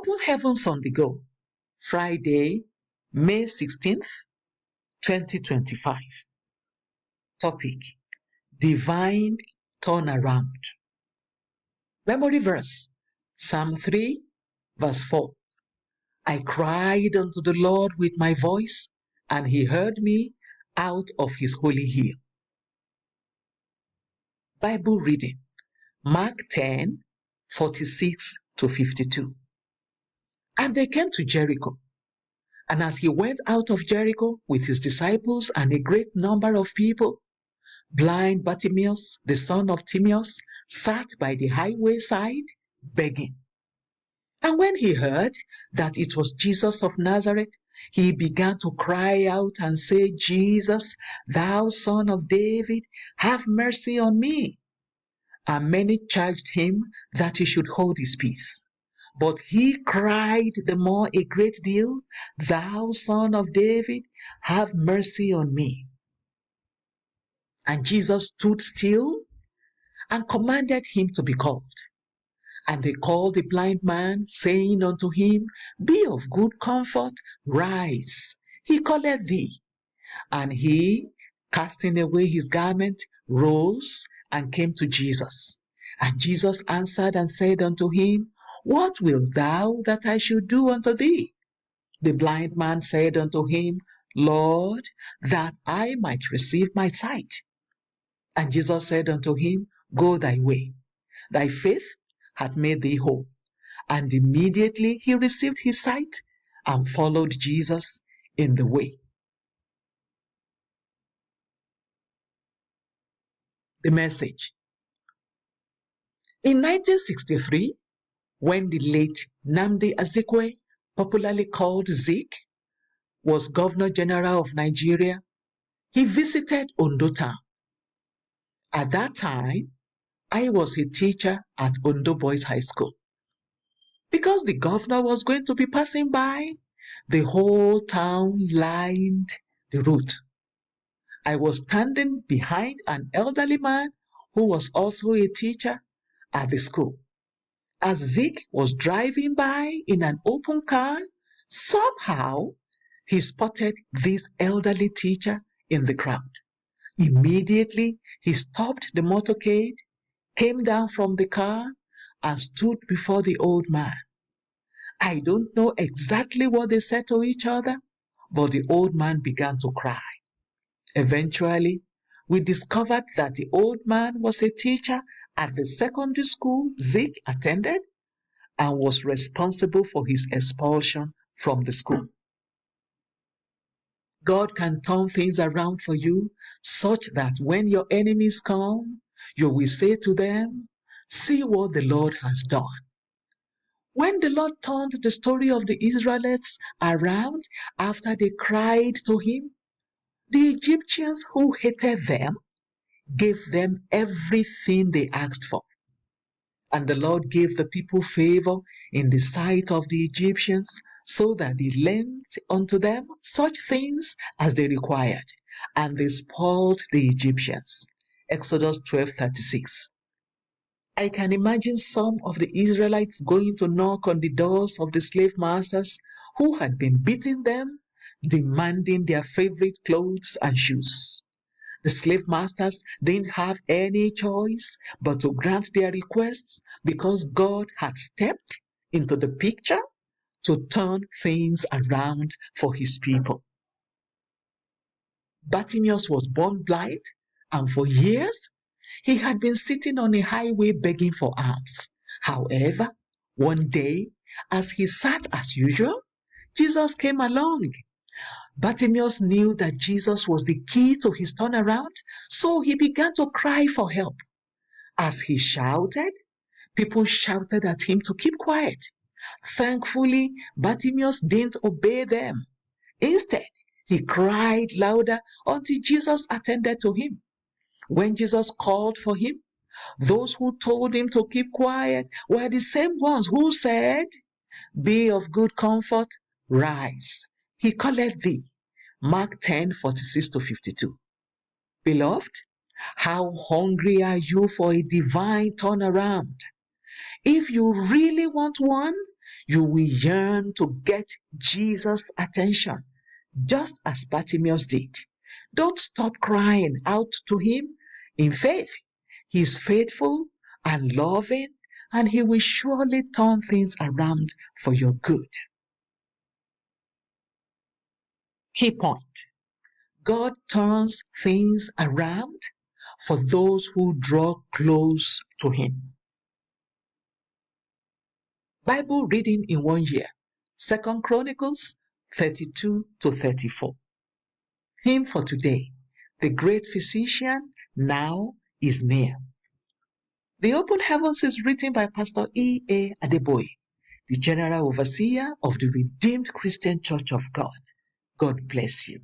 Open Heavens on the Go, Friday, May 16th, 2025. Topic: Divine Turnaround. Memory verse, Psalm 3, verse 4. I cried unto the Lord with my voice, and he heard me out of his holy hill. Bible reading, Mark 10, 46 to 52. And they came to Jericho. And as he went out of Jericho with his disciples and a great number of people, blind Bartimaeus, the son of Timaeus, sat by the highway side begging. And when he heard that it was Jesus of Nazareth, he began to cry out and say, Jesus, thou son of David, have mercy on me. And many charged him that he should hold his peace. But he cried the more a great deal, thou son of David, have mercy on me. And Jesus stood still and commanded him to be called. And they called the blind man, saying unto him, Be of good comfort, rise, he calleth thee. And he, casting away his garment, rose and came to Jesus. And Jesus answered and said unto him, What wilt thou that I should do unto thee? The blind man said unto him, Lord, that I might receive my sight. And Jesus said unto him, Go thy way, thy faith hath made thee whole. And immediately he received his sight and followed Jesus in the way. The message. In 1963, when the late Nnamdi Azikiwe, popularly called Zik, was Governor General of Nigeria, he visited Ondo Town. At that time, I was a teacher at Ondo Boys High School. Because the governor was going to be passing by, the whole town lined the route. I was standing behind an elderly man who was also a teacher at the school. As Zik was driving by in an open car, somehow he spotted this elderly teacher in the crowd. Immediately, he stopped the motorcade, came down from the car, and stood before the old man. I don't know exactly what they said to each other, but the old man began to cry. Eventually, we discovered that the old man was a teacher at the secondary school Zik attended and was responsible for his expulsion from the school. God can turn things around for you such that when your enemies come, you will say to them, See what the Lord has done. When the Lord turned the story of the Israelites around after they cried to him, the Egyptians who hated them gave them everything they asked for. And the Lord gave the people favor in the sight of the Egyptians, so that they lent unto them such things as they required, and they spoiled the Egyptians. Exodus 12:36. I can imagine some of the Israelites going to knock on the doors of the slave masters who had been beating them, demanding their favorite clothes and shoes. The slave masters didn't have any choice but to grant their requests because God had stepped into the picture to turn things around for his people. Bartimaeus was born blind, and for years he had been sitting on a highway begging for alms. However, one day, as he sat as usual, Jesus came along. Bartimaeus knew that Jesus was the key to his turnaround, so he began to cry for help. As he shouted, people shouted at him to keep quiet. Thankfully, Bartimaeus didn't obey them. Instead, he cried louder until Jesus attended to him. When Jesus called for him, those who told him to keep quiet were the same ones who said, Be of good comfort, rise, he calleth thee. Mark 10:46 to 52. Beloved, how hungry are you for a divine turnaround? If you really want one, You will yearn to get Jesus' attention, just as Bartimaeus did. Don't stop crying out to him in faith. He is faithful and loving, and he will surely turn things around for your good. Key point: God turns things around for those who draw close to him. Bible reading in 1 year, 2 Chronicles 32 to 34. Theme for today: the great physician now is near. The Open Heavens is written by Pastor E.A. Adeboye, the General Overseer of the Redeemed Christian Church of God. God bless you.